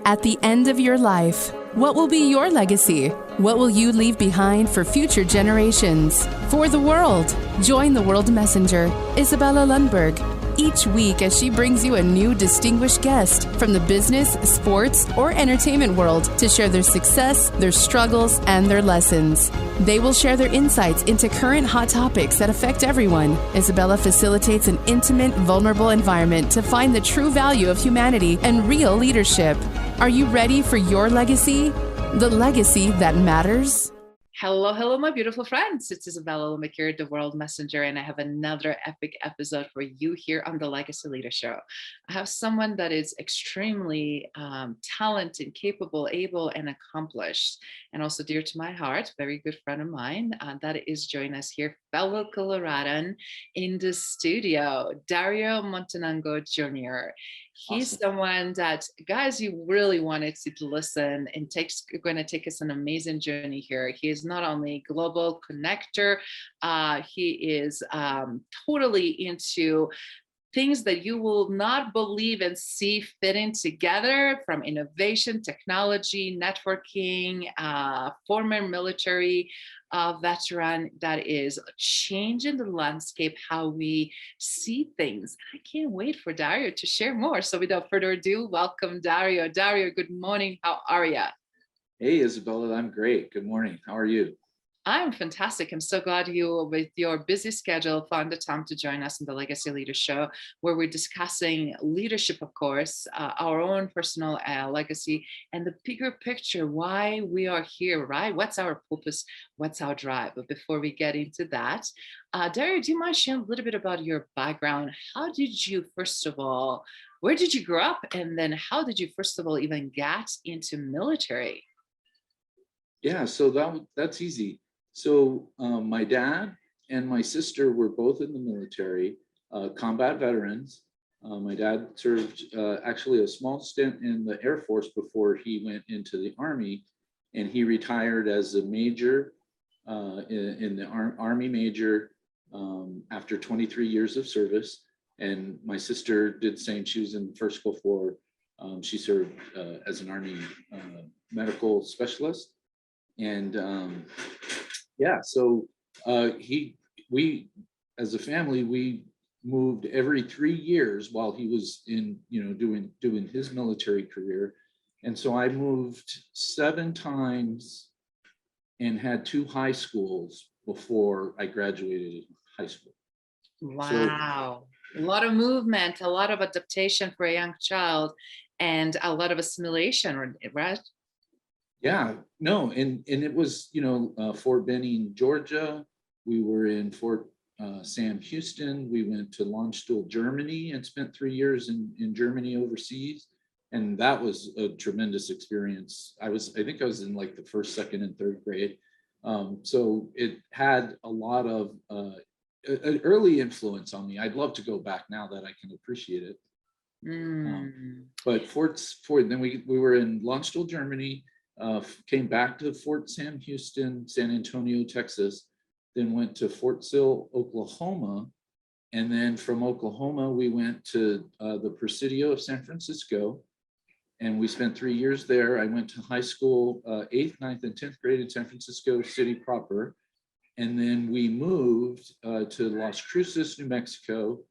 At the end of your life, what will be your legacy? What will you leave behind for future generations? For the world, join the World Messenger, Izabela Lundberg, each week as she brings you a new distinguished guest from the business, sports, or entertainment world to share their success, their struggles, and their lessons. They will share their insights into current hot topics that affect everyone. Izabela facilitates an intimate, vulnerable environment to find the true value of humanity and real leadership. Are you ready for your legacy? The legacy that matters? Hello, my beautiful friends. It's Izabela Lundberg, the World Messenger, and I have another epic episode for you here on the Legacy Leader Show. I have someone that is extremely talented, capable, able, and accomplished, and also dear to my heart, very good friend of mine that is joining us here, fellow Coloradan in the studio, Dario Montelongo Jr. He's Awesome. someone that, guys, you really wanted to listen and going to take us an amazing journey here. He is not only a global connector, he is totally into things that you will not believe and see fitting together, from innovation, technology, networking, former military veteran that is changing the landscape, how we see things. I can't wait for Dario to share more. So without further ado, welcome Dario. Dario, good morning. How are you? Hey, Izabela, I'm great. Good morning. How are you? I'm fantastic. I'm so glad you, with your busy schedule, found the time to join us in the Legacy Leader Show, where we're discussing leadership, of course, our own personal legacy, and the bigger picture, why we are here, right? What's our purpose? What's our drive? But before we get into that, Dario, do you mind sharing a little bit about your background? How did you, first of all, where did you grow up? And then how did you, first of all, even get into military? Yeah, so that's easy. So my dad and my sister were both in the military, combat veterans. My dad served actually a small stint in the Air Force before he went into the Army, and he retired as a major in the Army major after 23 years of service. And my sister did the same. She was in the first Gulf War. She served as an Army medical specialist. And so we as a family, we moved every 3 years while he was in, doing his military career. And so I moved 7 times and had 2 high schools before I graduated high school. Wow. So, a lot of movement, a lot of adaptation for a young child, and a lot of assimilation, right? Yeah, no, and it was, Fort Benning, Georgia. We were in Fort Sam Houston. We went to Landstuhl, Germany, and spent 3 years in Germany overseas. And that was a tremendous experience. I think I was in like the first, second, and third grade. So it had a lot of an early influence on me. I'd love to go back now that I can appreciate it. But then we were in Landstuhl, Germany. Came back to Fort Sam Houston, San Antonio, Texas, then went to Fort Sill, Oklahoma. And then from Oklahoma, we went to the Presidio of San Francisco, and we spent 3 years there. I went to high school, 8th, 9th, and 10th grade in San Francisco City proper. And then we moved to Las Cruces, New Mexico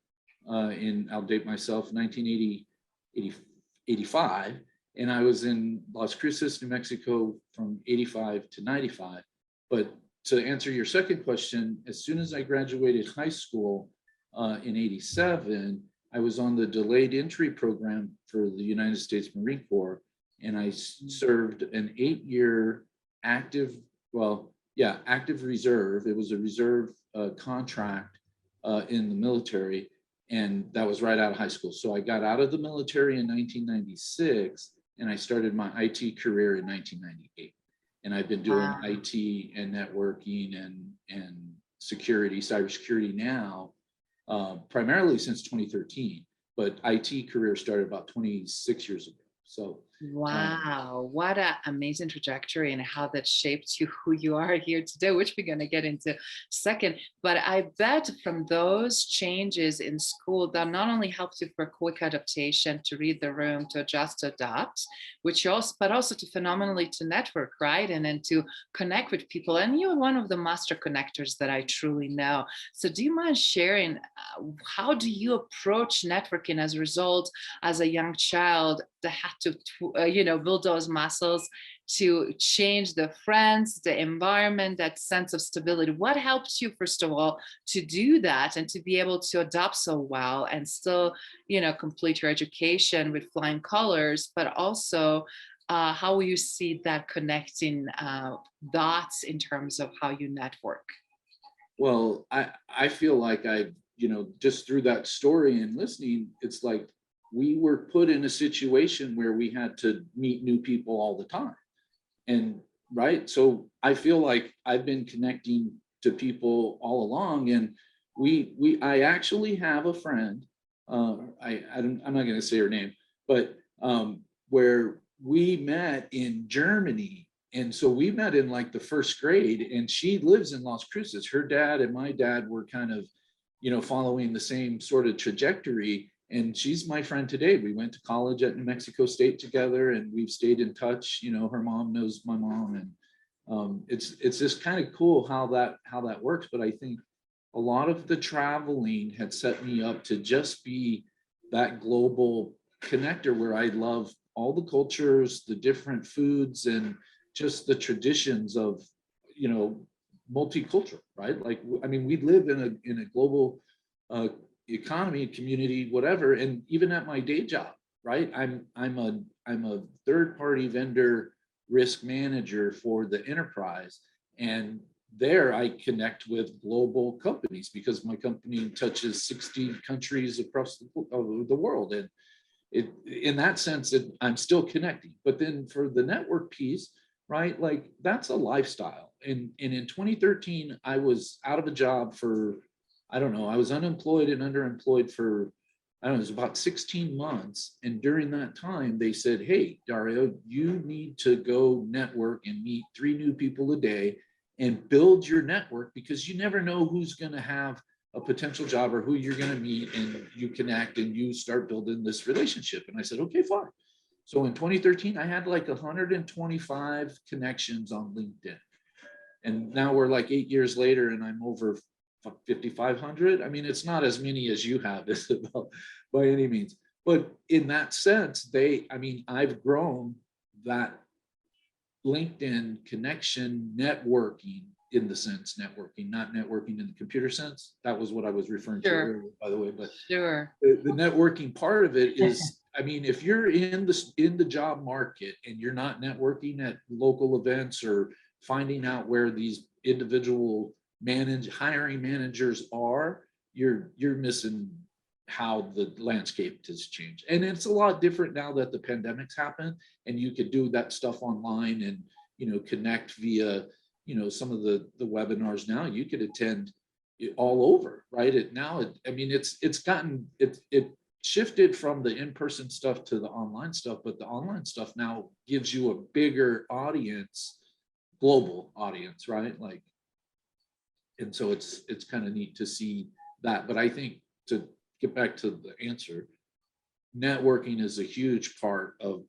I'll date myself, 1985. And I was in Las Cruces, New Mexico from 85 to 95. But to answer your second question, as soon as I graduated high school in 87, I was on the delayed entry program for the United States Marine Corps. And I served an 8-year active reserve. It was a reserve contract in the military. And that was right out of high school. So I got out of the military in 1996. And I started my IT career in 1998. And I've been doing IT and networking and cybersecurity now, primarily since 2013. But IT career started about 26 years ago. So wow, what an amazing trajectory and how that shaped you who you are here today, which we're going to get into second. But I bet from those changes in school that not only helped you for quick adaptation, to read the room, to adjust, to adapt, which you also, but also to phenomenally to network, right? And then to connect with people. And you're one of the master connectors that I truly know. So do you mind sharing how do you approach networking as a result, as a young child that had to build those muscles to change the friends, the environment, that sense of stability? What helped you, first of all, to do that and to be able to adapt so well and still, complete your education with flying colors, but also how will you see that connecting dots in terms of how you network? well, I feel like just through that story and listening, it's like we were put in a situation where we had to meet new people all the time. And right. So I feel like I've been connecting to people all along. And I actually have a friend, I'm not going to say her name, but where we met in Germany. And so we met in like the first grade, and she lives in Las Cruces. Her dad and my dad were kind of, following the same sort of trajectory. And she's my friend today. We went to college at New Mexico State together, and we've stayed in touch. Her mom knows my mom, and it's just kind of cool how that works. But I think a lot of the traveling had set me up to just be that global connector, where I love all the cultures, the different foods, and just the traditions of, multicultural, right? Like, I mean, we live in a global economy, community, whatever. And even at my day job, right? I'm a third party vendor risk manager for the enterprise. And there I connect with global companies because my company touches 60 countries across the world. And in that sense, I'm still connecting. But then for the network piece, right? Like, that's a lifestyle. And in 2013, I was out of a job for, I don't know, I was unemployed and underemployed for, I don't know, it was about 16 months. And during that time, they said, hey, Dario, you need to go network and meet 3 new people a day and build your network, because you never know who's going to have a potential job or who you're going to meet, and you connect and you start building this relationship. And I said, okay, fine. So in 2013, I had like 125 connections on LinkedIn. And now we're like 8 years later, and I'm over 5,500. I mean, it's not as many as you have, Isabel, by any means. But in that sense, I've grown that LinkedIn connection networking, in the sense networking, not networking in the computer sense. That was what I was referring to earlier, by the way. But Sure. the networking part of it is, I mean, if you're in the job market and you're not networking at local events or finding out where these individual hiring managers are, you're missing how the landscape has changed. And it's a lot different now that the pandemic's happened, and you could do that stuff online and, connect via, some of the webinars now you could attend all over, right? It shifted from the in-person stuff to the online stuff, but the online stuff now gives you a bigger audience, global audience, right? Like, and so it's kind of neat to see that. But I think, to get back to the answer, networking is a huge part of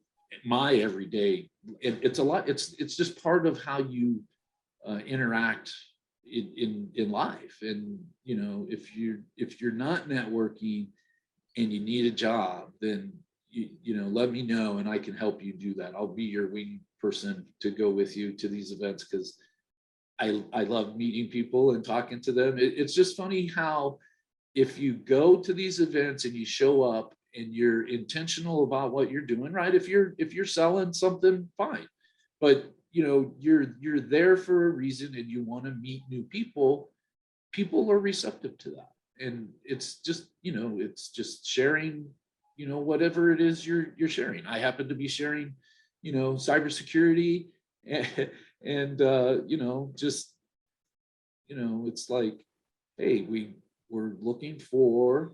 my everyday. It's a lot. It's just part of how you interact in life. And if you're not networking and you need a job, then let me know and I can help you do that. I'll be your wing person to go with you to these events, because I love meeting people and talking to them. It's just funny how, if you go to these events and you show up and you're intentional about what you're doing, right? If you're selling something, fine. But you're there for a reason and you want to meet new people. People are receptive to that. And it's just sharing, whatever it is you're sharing. I happen to be sharing, cybersecurity and it's like, hey, we're looking for,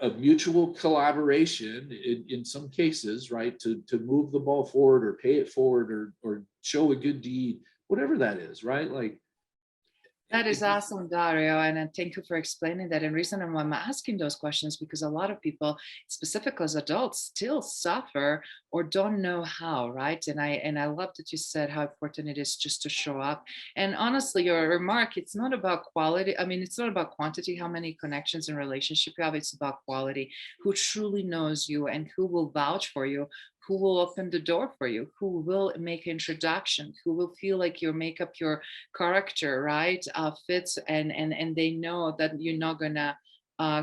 a mutual collaboration in some cases, right, to move the ball forward or pay it forward or show a good deed, whatever that is, right? Like That is awesome, Dario, and thank you for explaining that. And reason I'm asking those questions because a lot of people, specifically as adults, still suffer or don't know how, right? And I love that you said how important it is just to show up. And honestly, your remark, it's not about quality. I mean, it's not about quantity, how many connections and relationship you have. It's about quality. Who truly knows you and who will vouch for you, who will open the door for you, who will make introduction, who will feel like you make up your character, right? Fits and they know that you're not gonna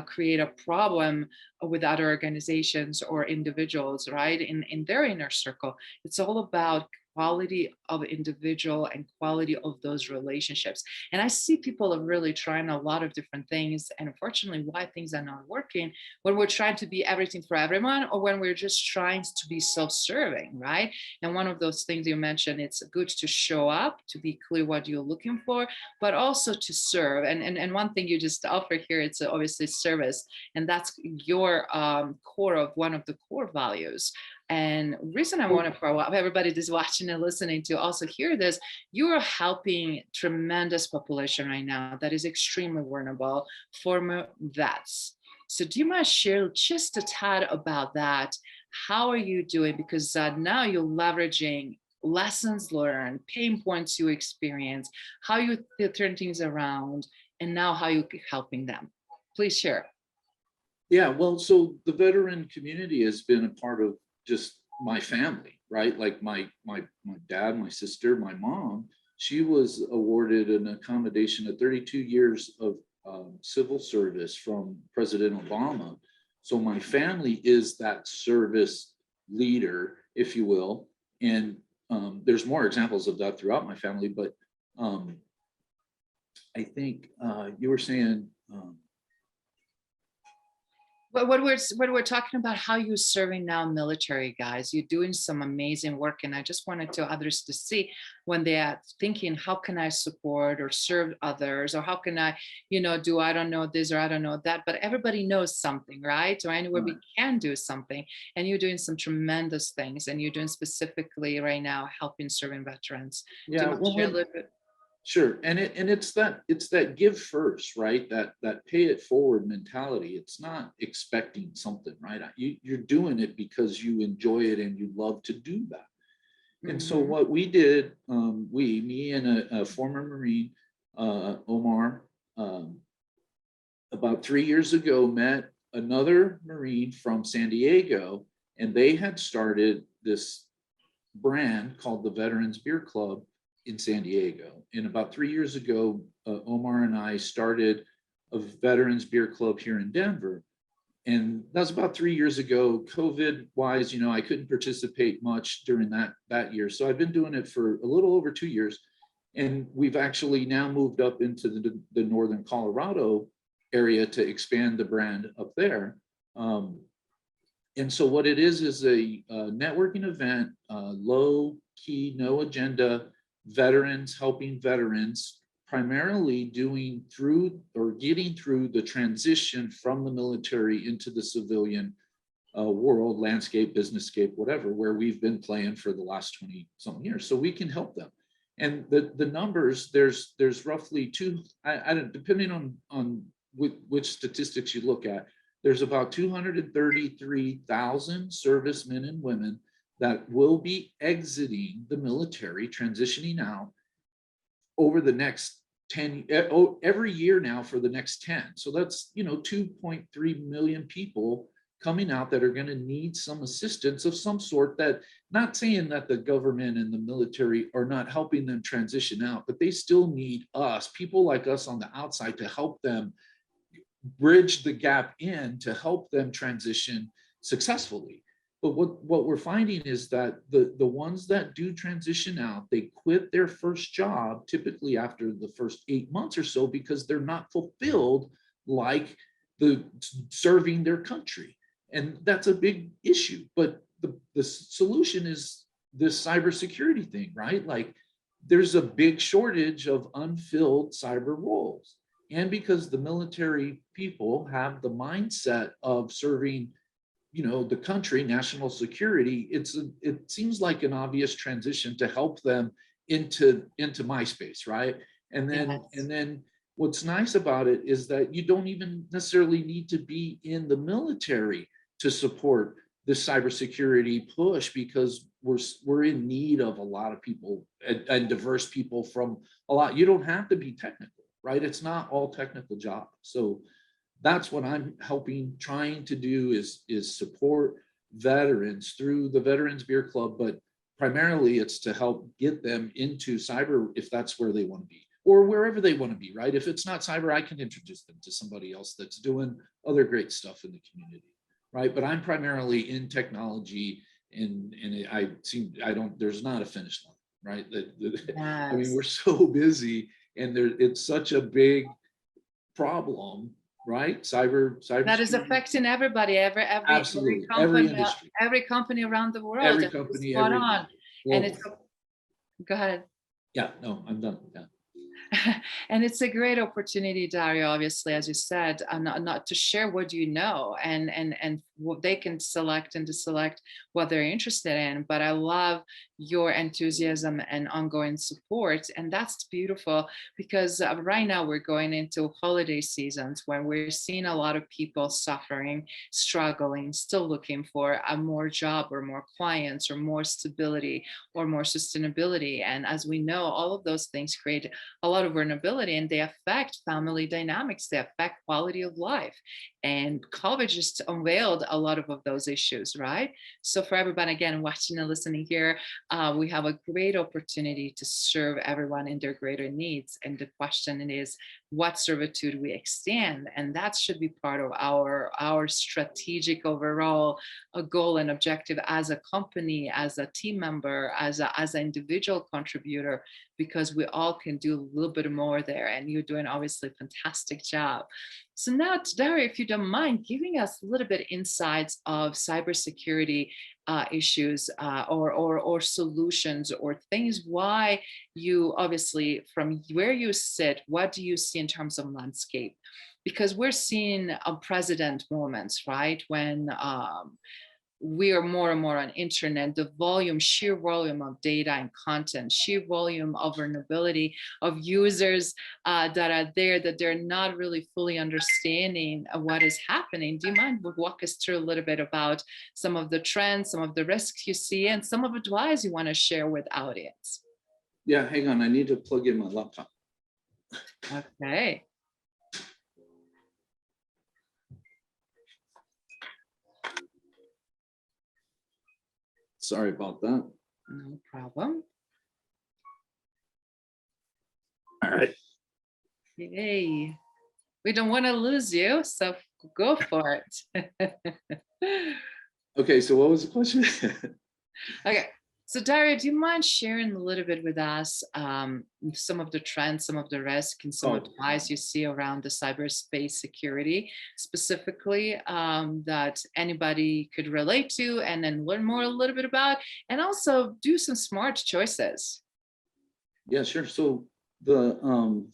create a problem with other organizations or individuals, right? In their inner circle. It's all about quality of individual and quality of those relationships. And I see people are really trying a lot of different things. And unfortunately, why things are not working when we're trying to be everything for everyone or when we're just trying to be self-serving, right? And one of those things you mentioned, it's good to show up, to be clear what you're looking for, but also to serve. And one thing you just offer here, it's obviously service. And that's your core of one of the core values. And reason I want to for everybody that's watching and listening to also hear this, you are helping tremendous population right now that is extremely vulnerable, former vets. So do you mind share just a tad about that? How are you doing? Because now you're leveraging lessons learned, pain points you experience, how you turn things around, and now how you're helping them. Please share. Yeah, well, so the veteran community has been a part of just my family, right? Like my dad, my sister, my mom, she was awarded an accommodation of 32 years of civil service from President Obama. So my family is that service leader, if you will. And there's more examples of that throughout my family, but I think you were saying, But what we're talking about, how you're serving now military guys, you're doing some amazing work. And I just wanted to others to see when they are thinking, how can I support or serve others? Or how can I, do I don't know this or I don't know that, but everybody knows something, right? Or anywhere we can do something. And you're doing some tremendous things. And you're doing specifically right now, helping serving veterans. yeah, Do you want to share a little bit? Sure, and it's that give first, right? That pay it forward mentality. It's not expecting something, right? You're doing it because you enjoy it and you love to do that. And so what we did, me and a former Marine, Omar, about 3 years ago, met another Marine from San Diego, and they had started this brand called the Veterans Beer Club in San Diego. And about 3 years ago, Omar and I started a Veterans Beer Club here in Denver. And that was about 3 years ago. COVID wise, I couldn't participate much during that year. So I've been doing it for a little over 2 years. And we've actually now moved up into the northern Colorado area to expand the brand up there. And so what it is a networking event, low key, no agenda, veterans helping veterans, primarily getting through the transition from the military into the civilian world, landscape, businesscape, whatever, where we've been playing for the last 20 something years. So we can help them. And the numbers, there's roughly depending on which statistics you look at, there's about 233,000 servicemen and women that will be exiting the military, transitioning out over the next 10, every year now for the next 10. So that's, 2.3 million people coming out that are going to need some assistance of some sort. That, not saying that the government and the military are not helping them transition out, but they still need us, people like us on the outside, to help them bridge the gap in to help them transition successfully. But what we're finding is that the ones that do transition out, they quit their first job typically after the first 8 months or so because they're not fulfilled like the serving their country. And that's a big issue. But the solution is this cybersecurity thing, right? Like there's a big shortage of unfilled cyber roles. and because the military people have the mindset of serving, the country, national security. It seems like an obvious transition to help them into my space, right? And then Yes. and then what's nice about it is that you don't even necessarily need to be in the military to support the cybersecurity push, because we're in need of a lot of people, and diverse people from a lot. You don't have to be technical, right? It's not all technical jobs. So that's what I'm trying to do is support veterans through the Veterans Beer Club, but primarily it's to help get them into cyber if that's where they want to be, or wherever they want to be, right? If it's not cyber, I can introduce them to somebody else that's doing other great stuff in the community, right? But I'm primarily in technology, and there's not a finish line, right? I mean, Yes. we're so busy, and it's such a big problem, right? Cyber That is security. affecting everybody, Absolutely, every industry, every company around the world. every And it's company, spot every on. And it's, globally. go ahead. Yeah, no, I'm done. Yeah. And it's a great opportunity, Dario, obviously, as you said, not to share what you know, and what they can select and deselect what they're interested in. But I love your enthusiasm and ongoing support. And that's beautiful, because right now we're going into holiday seasons when we're seeing a lot of people suffering, struggling, still looking for a more job or more clients or more stability or more sustainability. And as we know, all of those things create a lot of vulnerability, and they affect family dynamics, they affect quality of life. And COVID just unveiled a lot of those issues, right? So for everyone, again, watching and listening here, we have a great opportunity to serve everyone in their greater needs. And the question is, what servitude we extend, and that should be part of our strategic overall goal and objective as a company, as a team member, as an individual contributor, because we all can do a little bit more there. And you're doing obviously a fantastic job. So now, Dario, if you don't mind giving us a little bit insights of cybersecurity issues, or solutions or things, why you obviously, from where you sit, what do you see in terms of landscape? Because we're seeing unprecedented moments, right? When we are more and more on internet, the sheer volume of data and content, sheer volume of vulnerability of users that are there, that they're not really fully understanding what is happening. Do you mind walk us through a little bit about some of the trends, some of the risks you see, and some of the advice you want to share with audience? Yeah, hang on, I need to plug in my laptop. Okay. Sorry about that. No problem. All right. Yay. We don't want to lose you, so go for it. Okay, so what was the question? Okay, so Dario, do you mind sharing a little bit with us some of the trends, some of the risks, and some advice you see around the cyberspace security, specifically that anybody could relate to, and then learn more a little bit about, and also do some smart choices? Yeah, sure. So the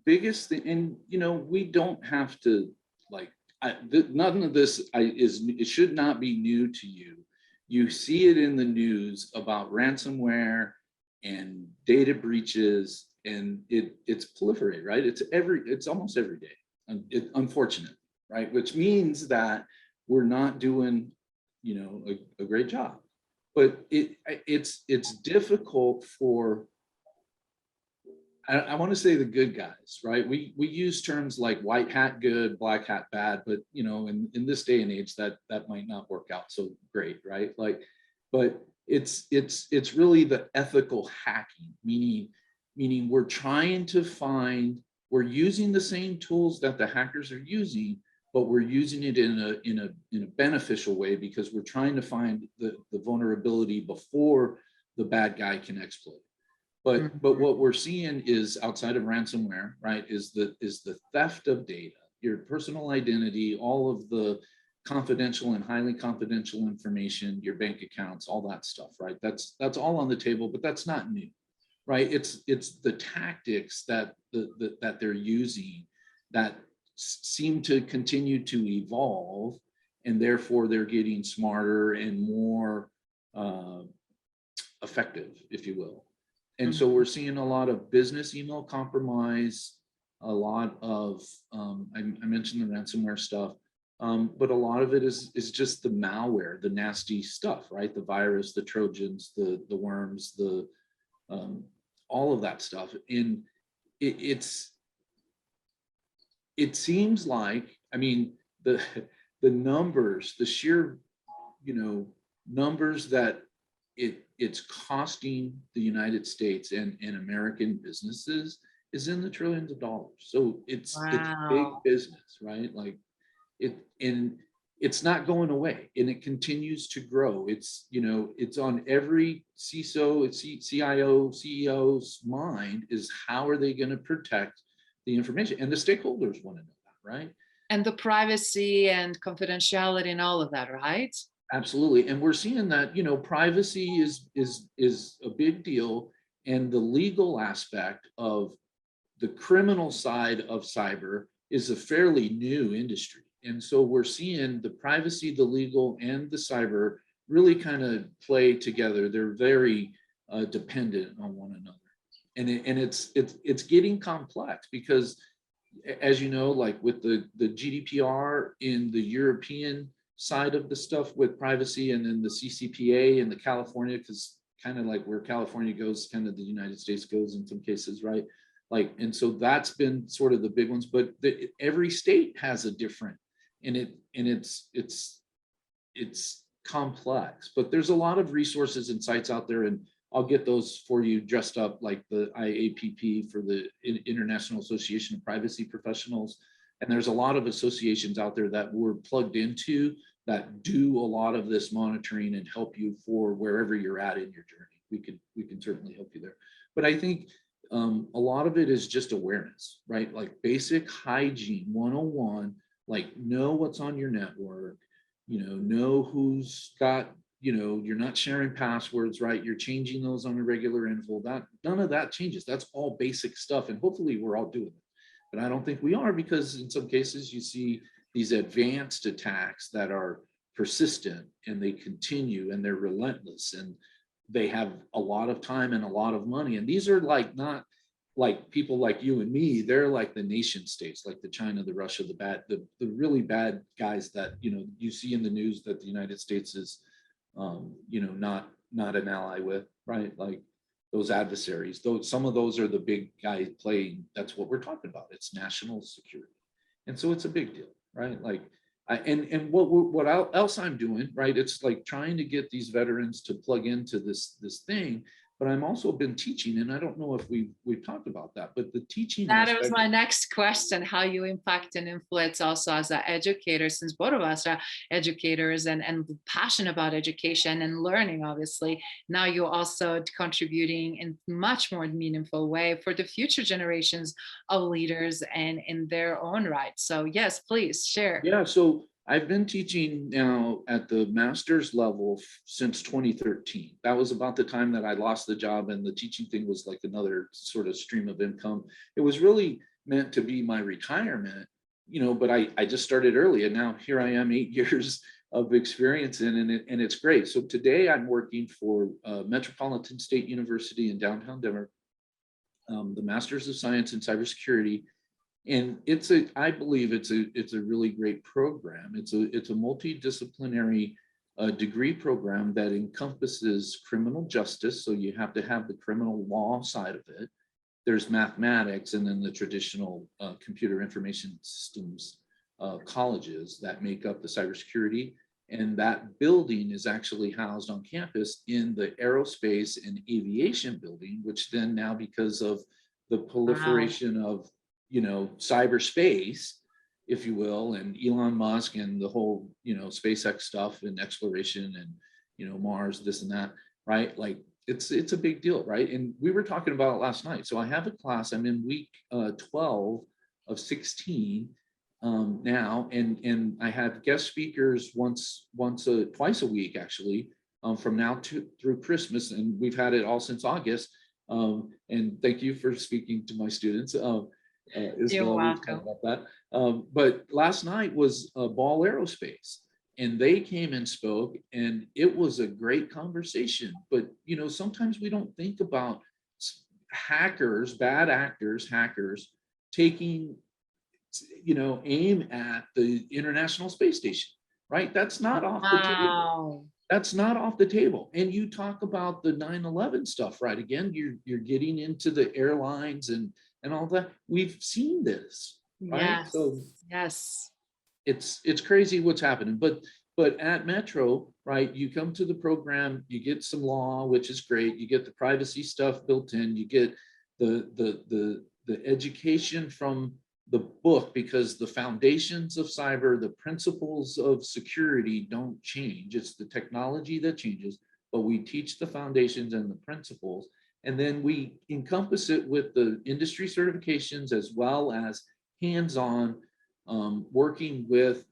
biggest thing, and we don't have to none of this it should not be new to you. You see it in the news about ransomware and data breaches, and it's proliferate, right? It's almost every day. Unfortunate, right? Which means that we're not doing, a great job. But it's difficult for, I want to say, the good guys, right? We use terms like white hat good, black hat bad, but in this day and age, that might not work out so great, right? But it's really the ethical hacking, meaning we're using the same tools that the hackers are using, but we're using it in a beneficial way, because we're trying to find the vulnerability before the bad guy can exploit. But what we're seeing is, outside of ransomware, right, is the theft of data, your personal identity, all of the confidential and highly confidential information, your bank accounts, all that stuff, right? That's all on the table, but that's not new, right? It's the tactics that they're using that seem to continue to evolve, and therefore they're getting smarter and more effective, if you will. And so we're seeing a lot of business email compromise, a lot of, I mentioned the ransomware stuff, but a lot of it is just the malware, the nasty stuff, right? The virus, the Trojans, the worms, the all of that stuff. And it seems like, I mean, the numbers, the sheer, numbers that it's costing the United States and American businesses is in the trillions of dollars. So it's big business, right? Like and it's not going away, and it continues to grow. It's, it's on every CISO, CIO, CEO's mind, is how are they going to protect the information? And the stakeholders want to know that, right? And the privacy and confidentiality and all of that, right? Absolutely. And we're seeing that, privacy is a big deal. And the legal aspect of the criminal side of cyber is a fairly new industry. And so we're seeing the privacy, the legal, and the cyber really kind of play together. They're very dependent on one another. And it's getting complex because, as you know, like with the GDPR in the European side of the stuff with privacy, and then the CCPA in the California, because kind of like where California goes, kind of the United States goes in some cases, right? Like, and so that's been sort of the big ones, but every state has a different, and it's complex, but there's a lot of resources and sites out there, and I'll get those for you dressed up, like the IAPP for the International Association of Privacy Professionals. And there's a lot of associations out there that we're plugged into that do a lot of this monitoring and help you for wherever you're at in your journey. We can certainly help you there. But I think a lot of it is just awareness, right? Like basic hygiene 101, like know what's on your network, know who's got, you're not sharing passwords, right? You're changing those on a regular interval. That none of that changes. That's all basic stuff. And hopefully we're all doing it. But I don't think we are, because in some cases you see these advanced attacks that are persistent, and they continue, and they're relentless, and they have a lot of time and a lot of money. And these are like not like people like you and me. They're like the nation states, like the China, the Russia, the really bad guys that you see in the news that the United States is not an ally with, right? Like those adversaries, though some of those are the big guys playing. That's what we're talking about. It's national security. And so it's a big deal, right? Like, what else I'm doing, right? It's like trying to get these veterans to plug into this thing. But I'm also been teaching, and I don't know if we've talked about that, but the teaching That aspect, was my next question: how you impact and influence also as an educator, since both of us are educators and passionate about education and learning. Obviously, now you're also contributing in much more meaningful way for the future generations of leaders and in their own right. So yes, please share. Yeah, so I've been teaching now at the master's level since 2013. That was about the time that I lost the job, and the teaching thing was like another sort of stream of income. It was really meant to be my retirement, but I just started early, and now here I am, 8 years of experience in it, and it's great. So today I'm working for Metropolitan State University in downtown Denver, the Master's of Science in Cybersecurity. And I believe it's a really great program. It's a multidisciplinary degree program that encompasses criminal justice. So you have to have the criminal law side of it. There's mathematics, and then the traditional computer information systems colleges that make up the cybersecurity. And that building is actually housed on campus in the aerospace and aviation building, which then now, because of the proliferation of cyberspace, if you will, and Elon Musk and the whole, SpaceX stuff and exploration and, Mars, this and that, right? Like it's a big deal, right? And we were talking about it last night. So I have a class, I'm in week 12 of 16 now, and I have guest speakers twice a week, actually, from now through Christmas, and we've had it all since August. And thank you for speaking to my students. You're Isabel, we talked welcome. about that. But last night was Ball Aerospace, and they came and spoke, and it was a great conversation. But sometimes we don't think about hackers, bad actors, hackers taking aim at the International Space Station, right? That's not off the table. Wow. That's not off the table. And you talk about the 9/11 stuff, right? Again, you're getting into the airlines and all that. We've seen this, right? Yes. So Yes. it's crazy what's happening. But at Metro, right, you come to the program, you get some law, which is great. You get the privacy stuff built in, you get the education from the book, because the foundations of cyber, the principles of security don't change. It's the technology that changes, but we teach the foundations and the principles, and then we encompass it with the industry certifications as well as hands-on, working with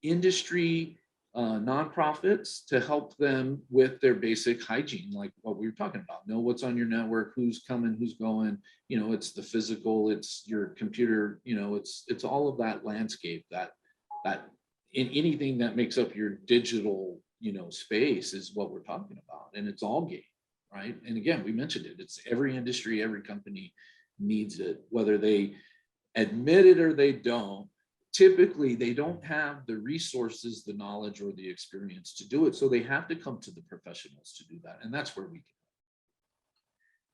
industry nonprofits to help them with their basic hygiene, like what we were talking about. Know what's on your network, who's coming, who's going. It's the physical, it's your computer. It's all of that landscape, that in anything that makes up your digital space is what we're talking about, and it's all game, right? And again, we mentioned it. It's every industry, every company needs it, whether they admit it or they don't. Typically, they don't have the resources, the knowledge, or the experience to do it. So they have to come to the professionals to do that. And that's where we can.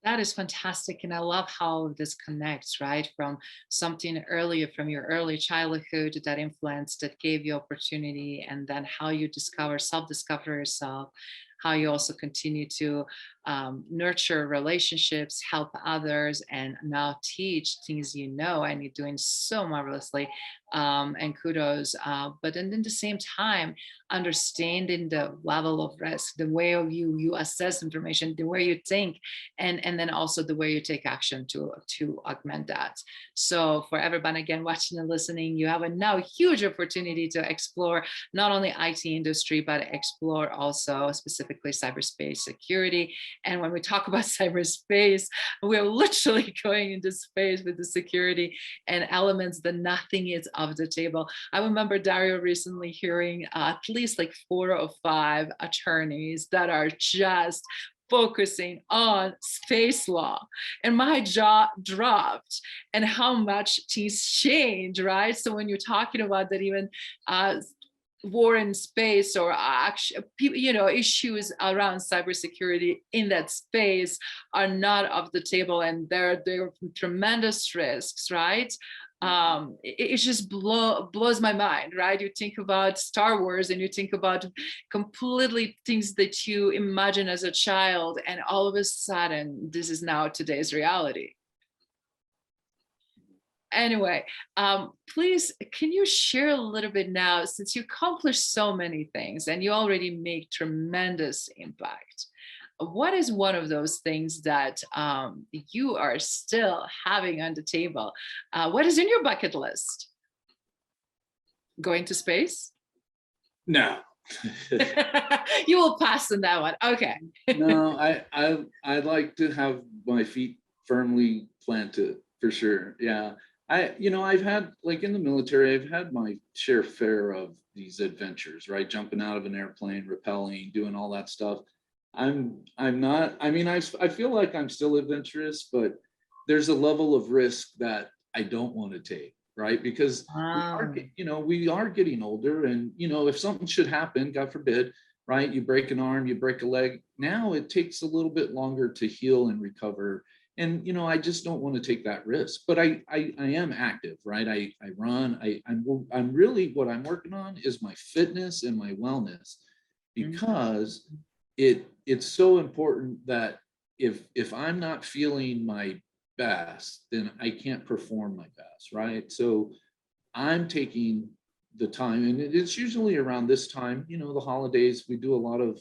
That is fantastic. And I love how this connects, right? From something earlier, from your early childhood, that influence, that gave you opportunity, and then how you self-discover yourself, how you also continue to nurture relationships, help others, and now teach things and you're doing so marvelously, and kudos. But then at the same time, understanding the level of risk, the way you assess information, the way you think, and then also the way you take action to augment that. So for everyone again watching and listening, you have a now huge opportunity to explore not only IT industry, but explore also specifically cyberspace security. And when we talk about cyberspace, we're literally going into space with the security and elements that nothing is off the table. I remember Dario recently hearing at least like 4 or 5 attorneys that are just focusing on space law, and my jaw dropped, and how much things change, right? So when you're talking about that, even war in space, or issues around cybersecurity in that space are not off the table, and there are tremendous risks, right? It just blows my mind, right? You think about Star Wars and you think about completely things that you imagine as a child, and all of a sudden this is now today's reality. Anyway, please, can you share a little bit now, since you accomplished so many things and you already make tremendous impact, what is one of those things that you are still having on the table? What is in your bucket list? Going to space? No. You will pass on that one. Okay. No, I'd like to have my feet firmly planted, for sure. Yeah. I've had, like in the military, I've had my share of these adventures, right? Jumping out of an airplane, rappelling, doing all that stuff. I'm not, I feel like I'm still adventurous, but there's a level of risk that I don't want to take, right? Because we are getting older, and if something should happen, God forbid, right? You break an arm, you break a leg. Now it takes a little bit longer to heal and recover. And I just don't want to take that risk. But I am active, right? I run. I'm really, what I'm working on is my fitness and my wellness, because it's so important that if I'm not feeling my best, then I can't perform my best, right? So I'm taking the time, and it's usually around this time, the holidays, we do a lot of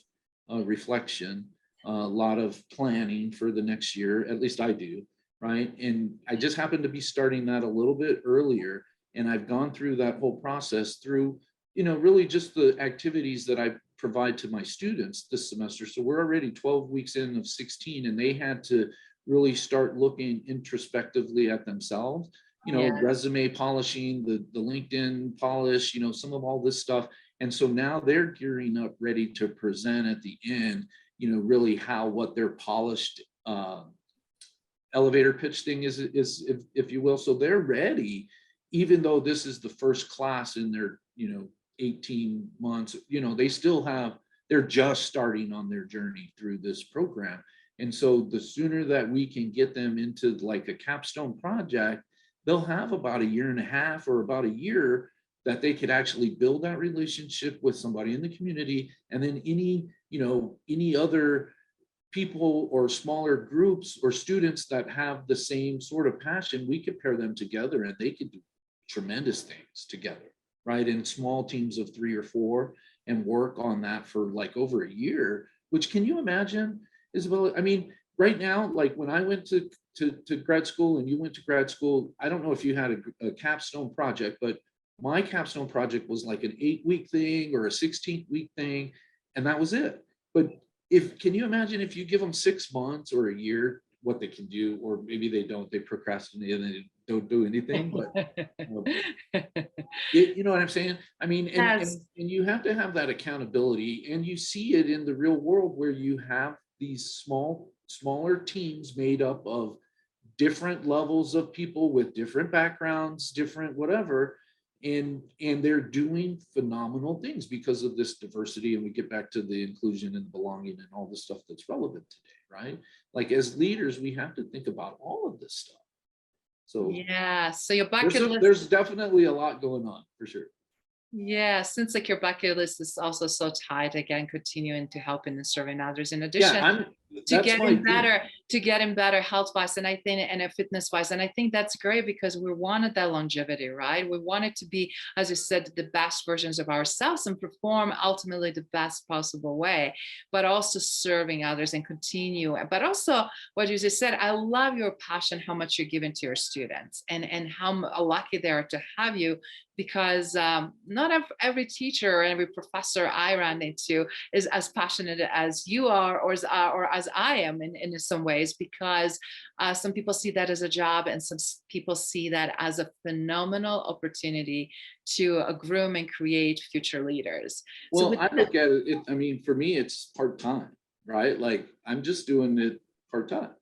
reflection, a lot of planning for the next year. At least I do, right? And I just happen to be starting that a little bit earlier, and I've gone through that whole process through really just the activities that I provide to my students this semester. So we're already 12 weeks in of 16, and they had to really start looking introspectively at themselves resume polishing, the LinkedIn polish, some of all this stuff. And so now they're gearing up, ready to present at the end, really what their polished elevator pitch thing is, if you will. So they're ready, even though this is the first class in their, 18 months, they're just starting on their journey through this program. And so the sooner that we can get them into like a capstone project, they'll have about a year and a half or about a year that they could actually build that relationship with somebody in the community. And then any other people or smaller groups or students that have the same sort of passion, we could pair them together and they could do tremendous things together, right? In small teams of 3 or 4, and work on that for like over a year, which, can you imagine, Izabela? I mean, right now, like when I went to grad school and you went to grad school, I don't know if you had a capstone project, but my capstone project was like an 8-week thing or a 16-week thing, and that was it. But can you imagine if you give them 6 months or a year, what they can do? Or maybe they don't, they procrastinate and they don't do anything, but you know what I'm saying? I mean, and you have to have that accountability, and you see it in the real world where you have these smaller teams made up of different levels of people with different backgrounds, different whatever, and they're doing phenomenal things because of this diversity. And we get back to the inclusion and belonging and all the stuff that's relevant today, right? Like as leaders, we have to think about all of this stuff. So yeah, so your bucket list, there's definitely a lot going on for sure. Yeah, since like your bucket list is also so tight, again, continuing to help and serving others in addition to getting better health wise, and I think, and fitness wise. And I think that's great because we wanted that longevity, right? We wanted to be, as you said, the best versions of ourselves and perform ultimately the best possible way, but also serving others and continue. But also what you just said, I love your passion, how much you're giving to your students, and how lucky they are to have you, because not every teacher or every professor I ran into is as passionate as you are, or as I am in some ways, because some people see that as a job, and some people see that as a phenomenal opportunity to groom and create future leaders. Well, I look at it, I mean, for me, it's part-time, right? Like I'm just doing it part-time.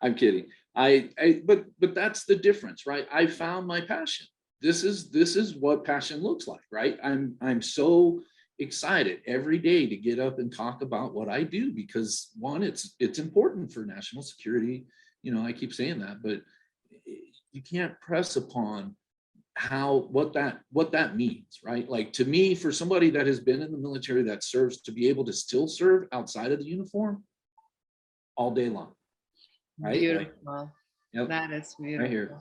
I'm kidding. But that's the difference, right? I found my passion. This is what passion looks like, right? I'm so excited every day to get up and talk about what I do, because one, it's important for national security. I keep saying that, but you can't press upon what that means, right? Like to me, for somebody that has been in the military that serves, to be able to still serve outside of the uniform all day long, right? Beautiful. Yep. That is beautiful. Right here.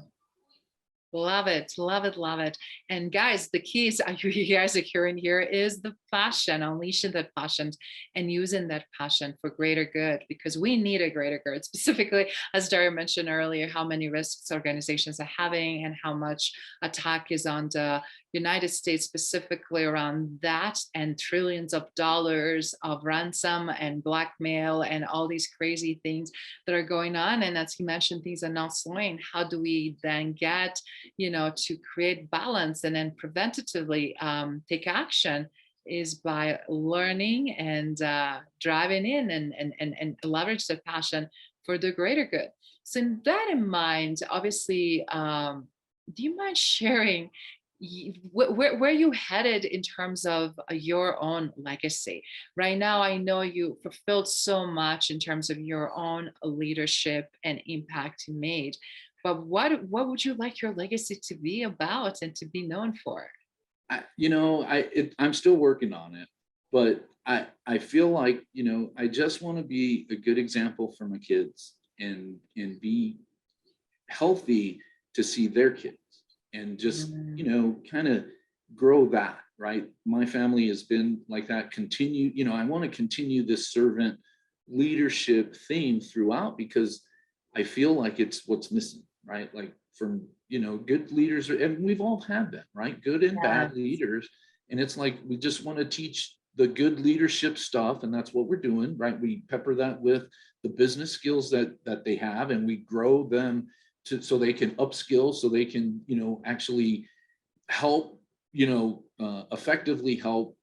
Love it, love it, love it. And guys, the keys you guys are hearing here is the passion, unleashing that passion and using that passion for greater good, because we need a greater good. Specifically, as Dario mentioned earlier, how many risks organizations are having and how much attack is on the United States specifically around that, and trillions of dollars of ransom and blackmail and all these crazy things that are going on. And as he mentioned, things are not slowing. How do we then get to create balance and then preventatively take action, is by learning and driving in and leverage the passion for the greater good. So in that in mind, obviously, do you mind sharing where you headed in terms of your own legacy? Right now, I know you fulfilled so much in terms of your own leadership and impact you made. But what would you like your legacy to be about and to be known for? I'm still working on it, but I feel like, I just want to be a good example for my kids and be healthy to see their kids, and just, kind of grow that, right? My family has been like that, I want to continue this servant leadership theme throughout, because I feel like it's what's missing, right? Like from, good leaders, and we've all had them, right? Good and bad leaders. And it's like, we just want to teach the good leadership stuff. And that's what we're doing, right? We pepper that with the business skills that they have, and we grow them so they can upskill, so they can, actually help, effectively help,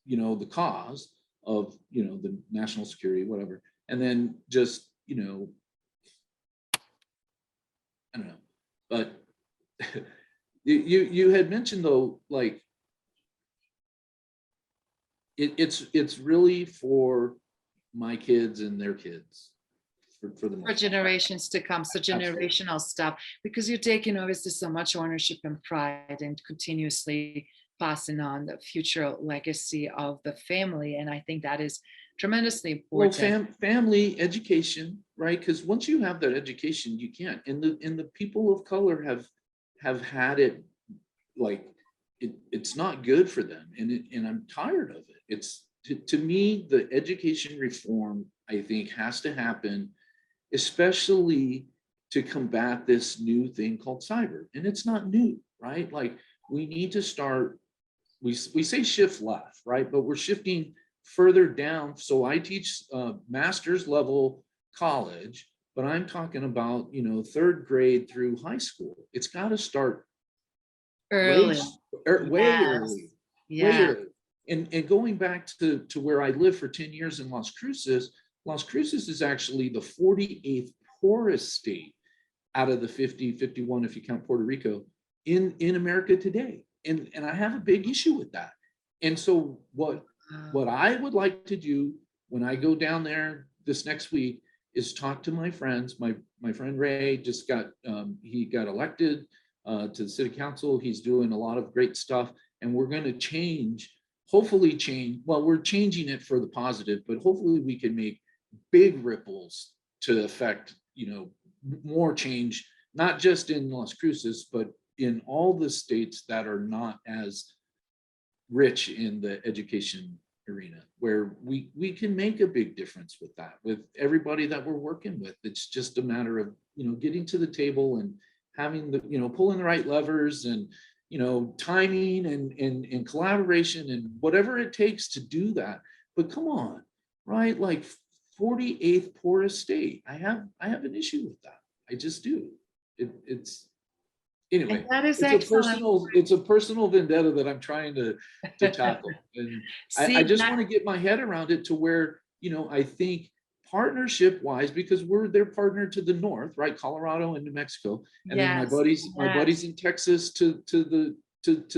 the cause of, the national security, whatever. And then just, I don't know, but you had mentioned though, like it's really for my kids and their kids for the For most part. generations to come, so Absolutely. generational stuff, because you're taking obviously so much ownership and pride and continuously passing on the future legacy of the family. And I think that is tremendously Well, important. family education, right? Because once you have that education, you can't. And the people of color have had it, like it's not good for them, and I'm tired of it. It's to me, the education reform, I think, has to happen, especially to combat this new thing called cyber. And it's not new, right? Like we need to start, we say shift left, right? But we're shifting further down. So I teach master's level college, but I'm talking about, third grade through high school. It's got to start way, Early. way Yes. early, way Yeah. early. And going back to where I lived for 10 years in Las Cruces is actually the 48th poorest state out of the 50, 51, if you count Puerto Rico, in America today. And I have a big issue with that. And so what I would like to do when I go down there this next week is talk to my friends. My friend Ray just he got elected to the city council. He's doing a lot of great stuff, and we're going to hopefully change. Well, we're changing it for the positive, but hopefully we can make big ripples to affect, more change, not just in Las Cruces, but in all the states that are not as rich in the education arena, where we can make a big difference with that, with everybody that we're working with. It's just a matter of, getting to the table and having the, pulling the right levers and, timing and collaboration and whatever it takes to do that. But come on, right? Like 48th poorest state. I have an issue with that. I just do. It's And anyway, that is it's a excellent. personal vendetta that I'm trying to tackle. And I See just that? want to get my head around it to where, I think partnership wise, because we're their partner to the north, right? Colorado and New Mexico. And then Yes. my buddies in Texas to the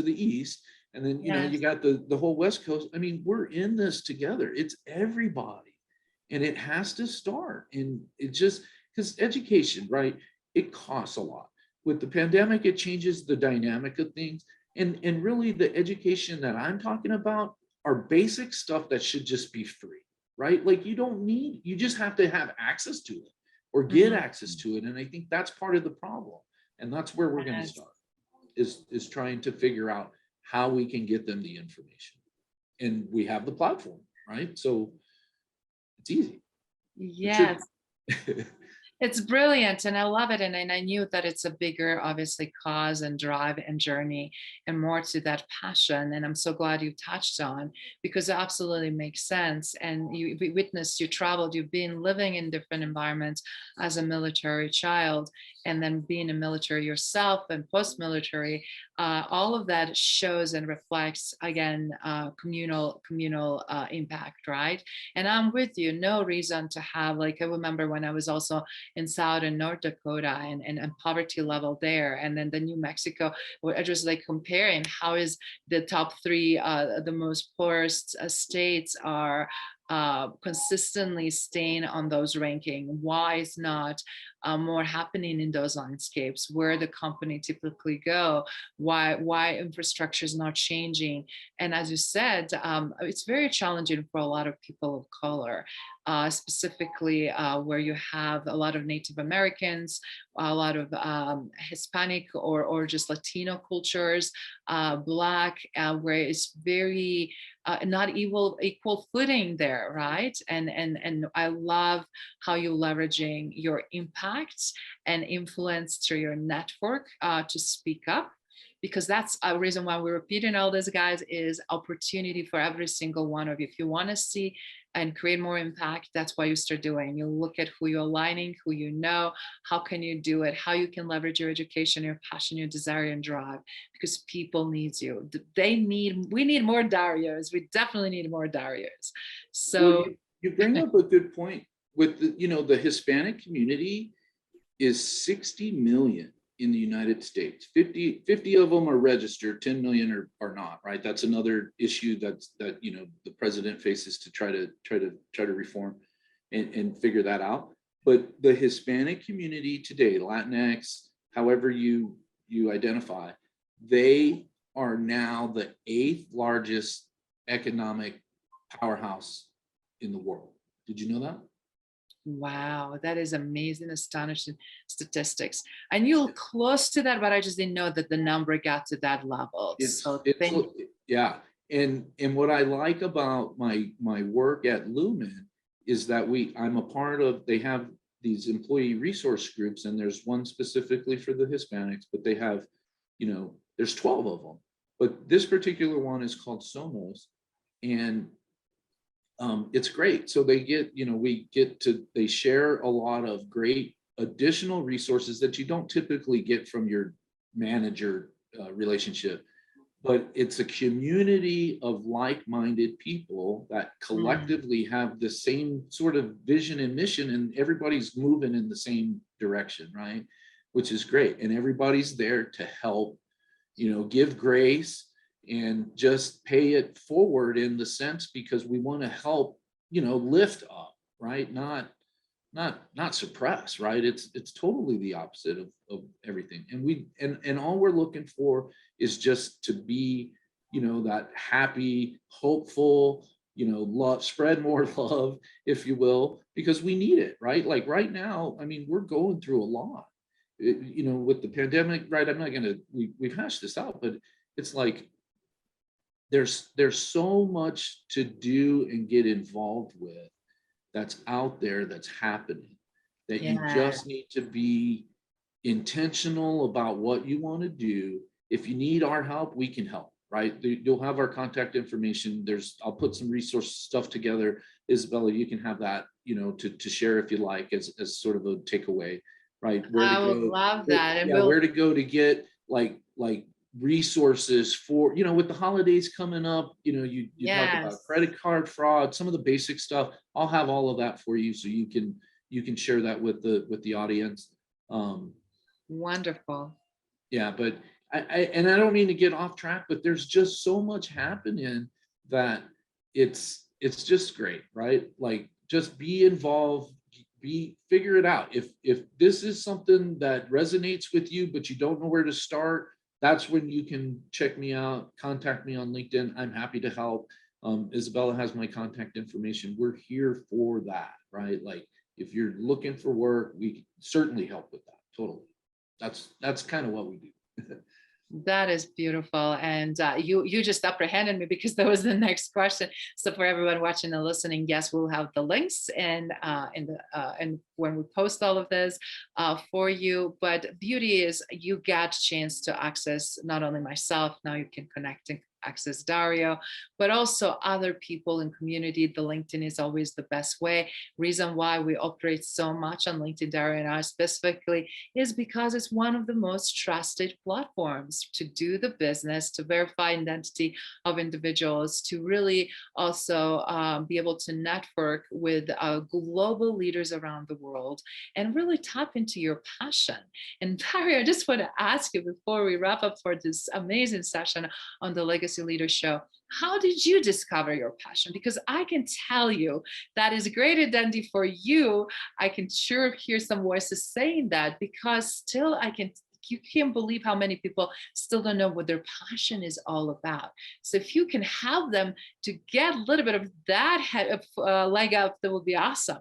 east. And then, Yes. you got the whole West Coast. I mean, we're in this together. It's everybody. And it has to start. And it just, because education, right? It costs a lot. With the pandemic, it changes the dynamic of things. And really the education that I'm talking about are basic stuff that should just be free, right? Like you just have to have access to it or get access to it. And I think that's part of the problem. And that's where we're going to start, is trying to figure out how we can get them the information. And we have the platform, right? So it's easy. Yes. It's brilliant and I love it. And I knew that it's a bigger, obviously, cause and drive and journey and more to that passion. And I'm so glad you touched on, because it absolutely makes sense. And you witnessed, you traveled, you've been living in different environments as a military child, and then being a military yourself and post-military. All of that shows and reflects, again, communal impact, right? And I'm with you. No reason to have, like, I remember when I was also in South and North Dakota and poverty level there. And then the New Mexico, where I was like comparing how is the top three, the most poorest states are consistently staying on those ranking. Why is not more happening in those landscapes where the company typically go? Why infrastructure is not changing? And as you said, it's very challenging for a lot of people of color, specifically where you have a lot of Native Americans, a lot of Hispanic or just Latino cultures, Black, where it's very not equal footing there, right? And I love how you're leveraging your impacts and influence through your network to speak up because that's a reason why we're repeating all this, guys, is opportunity for every single one of you. If you want to see and create more impact, that's what you start doing. You look at who you're aligning, who you know, how can you do it, how you can leverage your education, your passion, your desire and drive, because people need you. We need more Darios. We definitely need more Darios. So well, you bring up a good point with the Hispanic community is 60 million in the United States. 50 of them are registered, 10 million are not, right? That's another issue that the president faces to try to reform and figure that out. But the Hispanic community today, Latinx, however you identify, they are now the 8th largest economic powerhouse in the world. Did you know that? wow, that is amazing, astonishing statistics. I knew close to that, but I just didn't know that the number got to that level. Yeah. And what I like about my work at Lumen is that I'm a part of, they have these employee resource groups, and there's one specifically for the Hispanics, but they have, there's 12 of them. But this particular one is called Somos, and it's great. So they they share a lot of great additional resources that you don't typically get from your manager relationship, but it's a community of like-minded people that collectively have the same sort of vision and mission, and everybody's moving in the same direction, right? Which is great. And everybody's there to help, give grace and just pay it forward in the sense, because we want to help, lift up, right? Not suppress, right? It's totally the opposite of everything. And all we're looking for is just to be, that happy, hopeful, love, spread more love, if you will, because we need it, right? Like right now, I mean, we're going through a lot, with the pandemic, right? I'm not we've hashed this out, but it's like, there's so much to do and get involved with that's out there, that's happening, that you just need to be intentional about what you want to do. If you need our help, we can help, right? You'll have our contact information. I'll put some resource stuff together. Izabela, you can have that, to share if you like, as sort of a takeaway, right? I would love that. And where to go to get like resources for, with the holidays coming up, you talk about credit card fraud, some of the basic stuff. I'll have all of that for you, so you can share that with the audience. Wonderful. Yeah, but I don't mean to get off track, but there's just so much happening that it's just great, right? Like, just be involved, figure it out. If this is something that resonates with you, but you don't know where to start, that's when you can check me out, contact me on LinkedIn. I'm happy to help. Izabela has my contact information. We're here for that, right? Like, if you're looking for work, we can certainly help with that. Totally. That's kind of what we do. That is beautiful. And you just apprehended me, because that was the next question. So for everyone watching and listening, yes, we'll have the links and when we post all of this for you. But beauty is you get a chance to access not only myself, now you can connect and access Dario, but also other people in community. The LinkedIn is always the best way. Reason why we operate so much on LinkedIn, Dario and I specifically, is because it's one of the most trusted platforms to do the business, to verify identity of individuals, to really also be able to network with global leaders around the world and really tap into your passion. And Dario, I just want to ask you before we wrap up for this amazing session on the Legacy Leader Show, how did you discover your passion? Because I can tell you that is a great identity for you. I can sure hear some voices saying that, because still you can't believe how many people still don't know what their passion is all about. So if you can help them to get a little bit of that leg up, that would be awesome.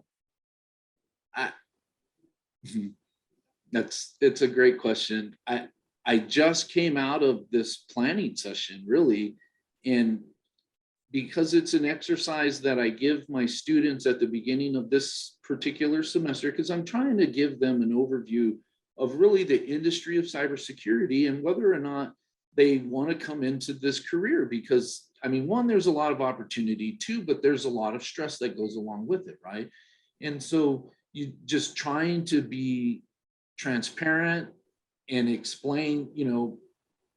It's a great question. I just came out of this planning session, really, and because it's an exercise that I give my students at the beginning of this particular semester, because I'm trying to give them an overview of really the industry of cybersecurity and whether or not they want to come into this career because, I mean, one, there's a lot of opportunity, two, but there's a lot of stress that goes along with it, right? And so you just trying to be transparent and explain,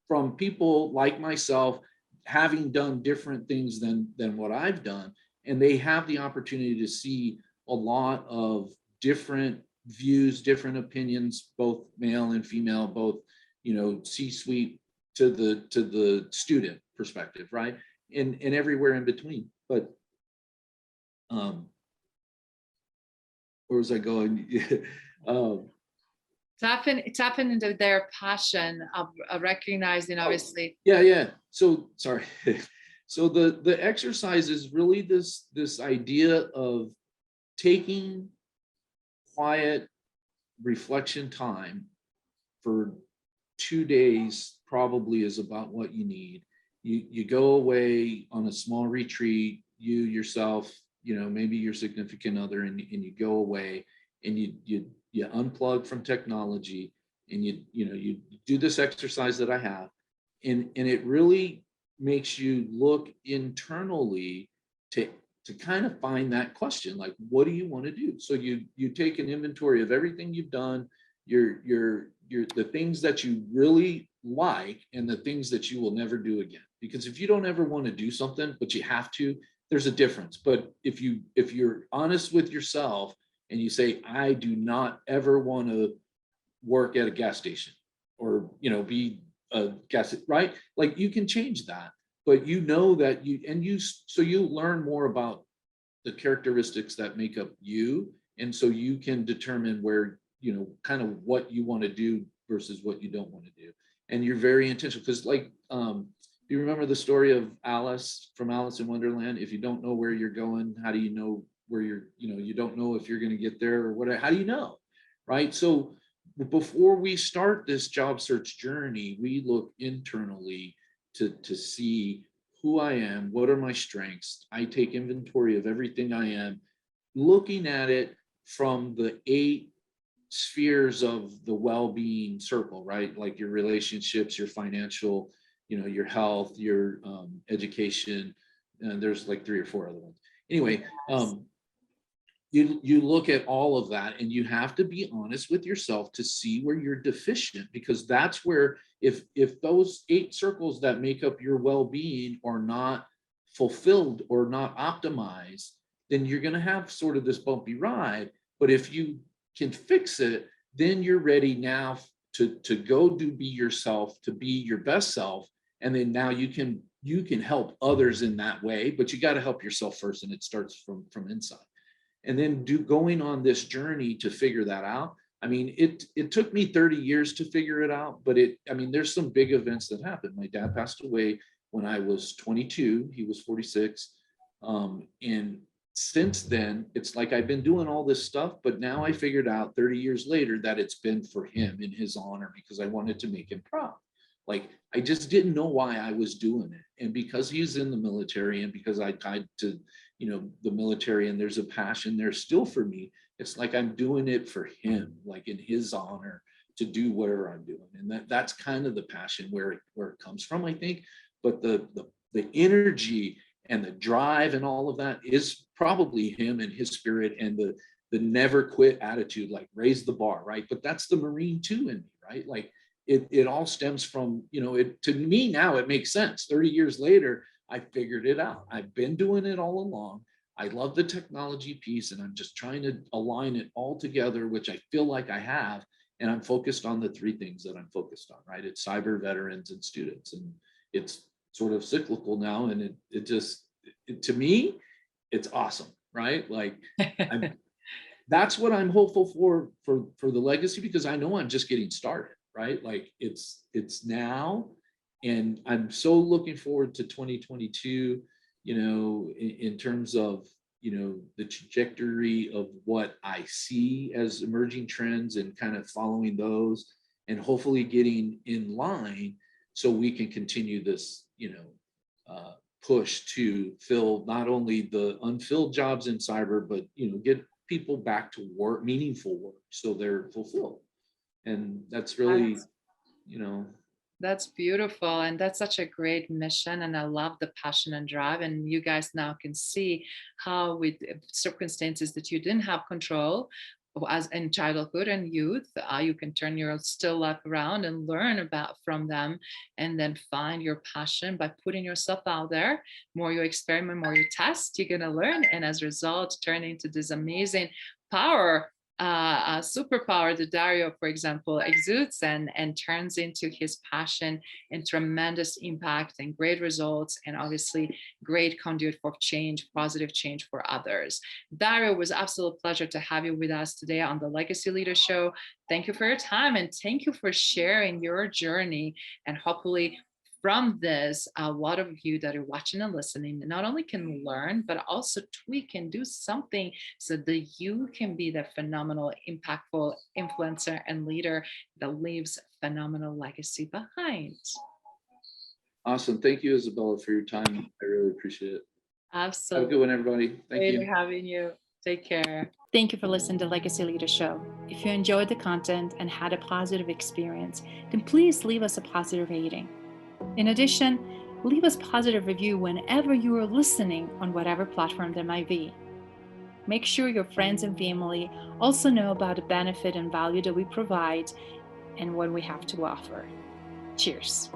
from people like myself, having done different things than what I've done, and they have the opportunity to see a lot of different views, different opinions, both male and female, both, C-suite to the student perspective, right? And everywhere in between. But where was I going? Tap into their passion of recognizing, obviously. Yeah. So sorry. So the exercise is really this idea of taking quiet reflection time for 2 days. Probably is about what you need. You go away on a small retreat, you yourself, maybe your significant other, and you go away and you unplug from technology, and you do this exercise that I have, and it really makes you look internally to kind of find that question, like, what do you want to do? So you take an inventory of everything you've done, your the things that you really like and the things that you will never do again. Because if you don't ever want to do something but you have to, there's a difference. But if you're honest with yourself and you say, I do not ever want to work at a gas station, or be a gas, right? Like, you can change that, but that so you learn more about the characteristics that make up you, and so you can determine where, kind of what you want to do versus what you don't want to do. And you're very intentional, because you remember the story of Alice from Alice in Wonderland? If you don't know where you're going, how do you know where you don't know if you're going to get there or what? How do you know, right? So before we start this job search journey, we look internally to see who I am, what are my strengths. I take inventory of everything I am, looking at it from the 8 spheres of the well-being circle, right? Like your relationships, your financial, your health, your education, and there's like 3 or 4 other ones. Anyway, you look at all of that, and you have to be honest with yourself to see where you're deficient, because that's where, if those 8 circles that make up your well-being are not fulfilled or not optimized, then you're going to have sort of this bumpy ride. But if you can fix it, then you're ready now to go be yourself, to be your best self. And then now you can help others in that way, but you got to help yourself first, and it starts from inside. And then going on this journey to figure that out. I mean, it took me 30 years to figure it out, but there's some big events that happened. My dad passed away when I was 22, he was 46. And since then, it's like I've been doing all this stuff, but now I figured out 30 years later that it's been for him, in his honor, because I wanted to make him proud. Like, I just didn't know why I was doing it. And because he's in the military, and because I tied to, the military, and there's a passion there still for me, it's like I'm doing it for him, like in his honor, to do whatever I'm doing. And that's kind of the passion where it comes from, I think. But the energy and the drive and all of that is probably him and his spirit, and the never quit attitude, like raise the bar, right? But that's the Marine too in me, right? Like it all stems from, to me now it makes sense. 30 years later, I figured it out. I've been doing it all along. I love the technology piece, and I'm just trying to align it all together, which I feel like I have. And I'm focused on the 3 things that I'm focused on, right? It's cyber, veterans, and students. And it's sort of cyclical now. And it just, to me, it's awesome, right? Like, that's what I'm hopeful for the legacy, because I know I'm just getting started, right? Like, it's now, and I'm so looking forward to 2022, in terms of, the trajectory of what I see as emerging trends, and kind of following those, and hopefully getting in line so we can continue this, push to fill not only the unfilled jobs in cyber, but, get people back to work, meaningful work, so they're fulfilled. And that's really, That's beautiful. And that's such a great mission. And I love the passion and drive. And you guys now can see how, with circumstances that you didn't have control, as in childhood and youth, you can turn your still life around and learn about from them, and then find your passion by putting yourself out there. More you experiment, more you test, you're going to learn. And as a result, turn into this amazing power, superpower that Dario, for example, exudes and turns into his passion and tremendous impact and great results, and obviously great conduit for change, positive change for others. Dario, it was absolute pleasure to have you with us today on the Legacy Leader Show. Thank you for your time, and thank you for sharing your journey. And hopefully from this, a lot of you that are watching and listening not only can learn, but also tweak and do something so that you can be the phenomenal, impactful influencer and leader that leaves phenomenal legacy behind. Awesome. Thank you, Izabela, for your time. I really appreciate it. Absolutely. Have a good one, everybody. Thank you. Great having you. Take care. Thank you for listening to Legacy Leader Show. If you enjoyed the content and had a positive experience, then please leave us a positive rating. In addition, leave us a positive review whenever you are listening on whatever platform there might be. Make sure your friends and family also know about the benefit and value that we provide and what we have to offer. Cheers.